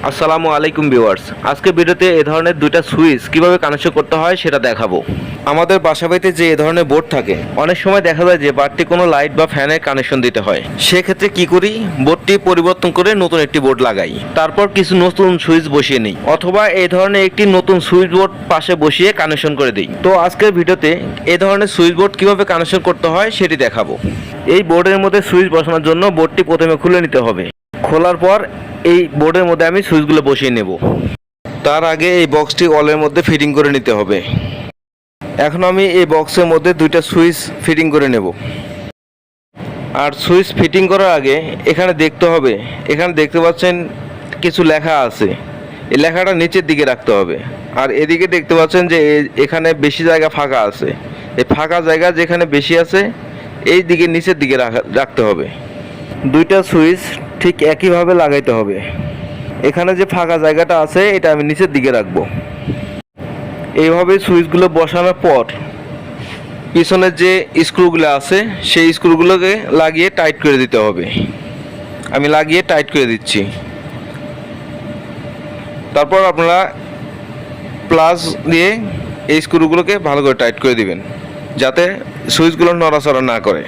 আসসালামু আলাইকুম ভিউয়ার্স। আজকে ভিডিওতে এই ধরনের দুইটা সুইচ কিভাবে কানেকশন করতে হয় সেটা দেখাবো। আমাদের বাসাবাড়িতে যে এই ধরনের বোর্ড থাকে, অনেক সময় দেখা যায় যে বাড়তি কোনো লাইট বা ফ্যানের কানেকশন দিতে হয়। সেক্ষেত্রে কি করি, বোর্ডটি পরিবর্তন করে নতুন একটি বোর্ড লাগাই, তারপর কিছু নতুন সুইচ বসিয়ে নিই, অথবা এই ধরনের একটি নতুন সুইচ বোর্ড পাশে বসিয়ে কানেকশন করে দিই। তো আজকের ভিডিওতে এই ধরনের সুইচ বোর্ড কিভাবে কানেকশন করতে হয় সেটি দেখাবো। এই বোর্ডের মধ্যে সুইচ বসানোর জন্য বোর্ডটি প্রথমে খুলে নিতে হবে। খোলার পর এই বোর্ডের মধ্যে আমি সুইচগুলো বসিয়ে নেব। তার আগে এই বক্সটি ওয়ালের মধ্যে ফিটিং করে নিতে হবে। এখন আমি এই বক্সের মধ্যে দুইটা সুইচ ফিটিং করে নেব। আর সুইচ ফিটিং করার আগে এখানে দেখতে হবে, এখানে দেখতে পাচ্ছেন কিছু লেখা আছে, এই লেখাটা নিচের দিকে রাখতে হবে। আর এদিকে দেখতে পাচ্ছেন যে এখানে বেশি জায়গা ফাঁকা আছে, এই ফাঁকা জায়গা যেখানে বেশি আছে এই দিকে নিচের দিকে রাখতে হবে। দুইটা সুইচ ঠিক একইভাবে লাগাইতে হবে। এখানে যে ফাঁকা জায়গাটা আছে এটা আমি নিচের দিকে রাখবো। এইভাবে সুইচগুলো বসানোর পর পিছনের যে স্ক্রুগুলো আছে সেই স্ক্রুগুলোকে লাগিয়ে টাইট করে দিতে হবে। আমি লাগিয়ে টাইট করে দিচ্ছি। তারপর আপনারা প্লাস দিয়ে এই স্ক্রুগুলোকে ভালো করে টাইট করে দিবেন, যাতে সুইচগুলো নড়াচড়া না করে।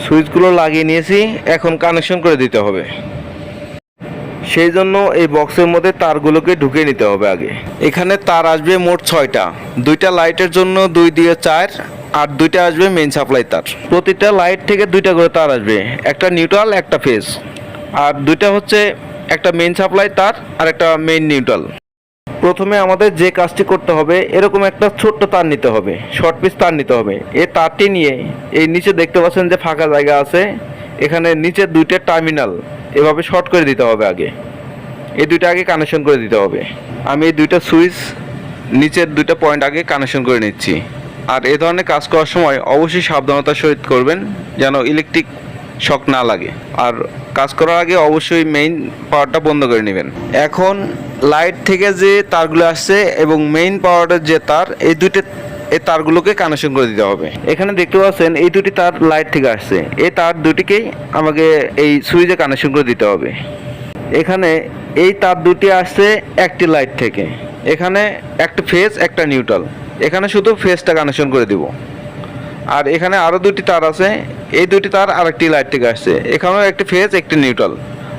সুইচগুলো লাগিয়ে নিয়েছি, এখন কানেকশন করে দিতে হবে। সেই জন্য এই বক্সের মধ্যে তারগুলোকে ঢুকিয়ে নিতে হবে আগে। এখানে তার আসবে মোট 6টা, দুইটা লাইটের জন্য 2 দিয়ে 4, আর দুইটা আসবে মেইন সাপ্লাই তার। প্রতিটা লাইট থেকে দুইটা করে তার আসবে, একটা নিউট্রাল একটা ফেজ, আর দুইটা হচ্ছে একটা মেইন সাপ্লাই তার আর একটা মেইন নিউট্রাল। প্রথমে আমাদের যে কাজটি করতে হবে, এরকম একটা ছোট্ট তার নিতে হবে, শর্ট পিস তার নিতে হবে। এই তারটি নিয়ে এই নিচে দেখতে পাচ্ছেন যে ফাঁকা জায়গা আছে, এখানে নিচে দুইটা টার্মিনাল এভাবে শর্ট করে দিতে হবে আগে। এই দুইটা আগে কানেকশন করে দিতে হবে। আমি এই দুইটা সুইচ নিচের দুইটা পয়েন্ট আগে কানেকশন করে নিচ্ছি। আর এই ধরনের কাজ করার সময় অবশ্যই সাবধানতার সহিত করবেন, যেন ইলেকট্রিক শক না লাগে। আর কাজ করার আগে অবশ্যই মেইন পাওয়ারটা বন্ধ করে নেবেন। এখন লাইট থেকে যে তারগুলো আসছে এবং মেইন পাওয়ারের যে তার, এই তারগুলোকে কানেকশন করে দিতে হবে। এখানে দেখতে পাচ্ছেন এই দুটি তার লাইট থেকে আসছে, এই তার দুটিকেই আমাকে এই সুইচে কানেকশন করে দিতে হবে। এখানে এই তার দুটি আসছে একটি লাইট থেকে, এখানে একটা ফেজ একটা নিউট্রাল, এখানে শুধু ফেজটা কানেকশন করে দিব। আর এখানে আরও দুটি তার আছে, এই দুটি তার আরেকটি লাইট থেকে আসছে, এখানেও একটি ফেজ একটি নিউট্রাল।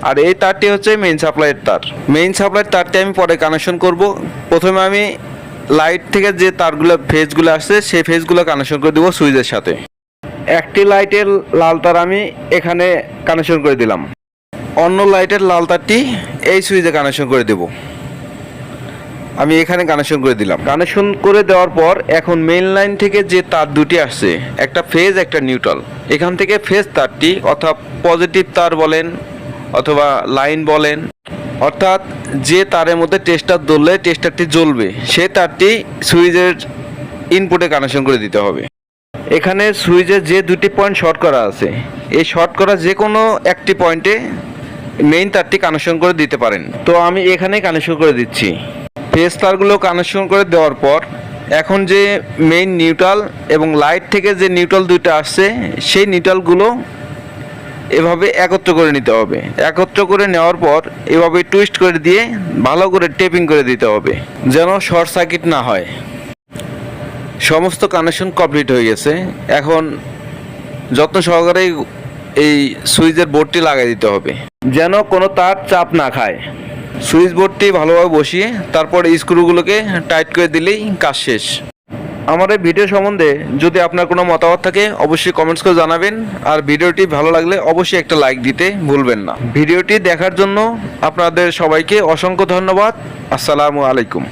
আর এই তারটি হচ্ছে মেইন সাপ্লাইয়ের তার। মেইন সাপ্লাইয়ের তারটি আমি পরে কানেকশন করব। প্রথমে আমি লাইট থেকে যে তারগুলো ফেজগুলো আসছে সেই ফেজগুলো কানেকশন করে দেবো সুইচের সাথে। একটি লাইটের লাল তার আমি এখানে কানেকশন করে দিলাম, অন্য লাইটের লাল তারটি এই সুইচে কানেকশন করে দেব। আমি এখানে কানেকশন করে দিলাম। কানেকশন করে দেওয়ার পর এখন মেইন লাইন থেকে যে তার দুটি আসছে, একটা ফেজ একটা নিউট্রাল, এখান থেকে ফেজ তারটি অর্থাৎ পজিটিভ তার বলেন অথবা লাইন বলেন, অর্থাৎ যে তারের মধ্যে টেস্টার ধরলে টেস্টারটি জ্বলবে সেই তারটি সুইচের ইনপুটে কানেকশন করে দিতে হবে। এখানে সুইচের যে দুটি পয়েন্ট শর্ট করা আছে, এই শর্ট করা যে কোনো একটি পয়েন্টে মেইন তারটি কানেকশন করে দিতে পারেন। তো আমি এখানে কানেকশন করে দিচ্ছি। ফেজ তারগুলো কানেকশন করে দেওয়ার পর এখন যে মেইন নিউট্রাল এবং লাইট থেকে যে নিউট্রাল দুইটা আসছে সেই নিউট্রালগুলো এভাবে একত্র করে নিতে হবে। একত্র করে নেওয়ার পর এভাবে টুইস্ট করে দিয়ে ভালো করে টেপিং করে দিতে হবে, যেন শর্ট সার্কিট না হয়। সমস্ত কানেকশন কমপ্লিট হয়ে গেছে। এখন যত্ন সহকারে এই সুইচের বোর্ডটি লাগিয়ে দিতে হবে, যেন কোনো তার চাপ না খায়। সুইচ বোর্ডটি ভালোভাবে বসিয়ে তারপর স্ক্রুগুলোকে টাইট করে দিলেই কাজ শেষ। আমার এই ভিডিও সম্বন্ধে যদি আপনার কোনো মতামত থাকে অবশ্যই কমেন্টস করে জানাবেন। আর ভিডিওটি ভালো লাগলে অবশ্যই একটা লাইক দিতে ভুলবেন না। ভিডিওটি দেখার জন্য আপনাদের সবাইকে অসংখ্য ধন্যবাদ। আসসালামু আলাইকুম।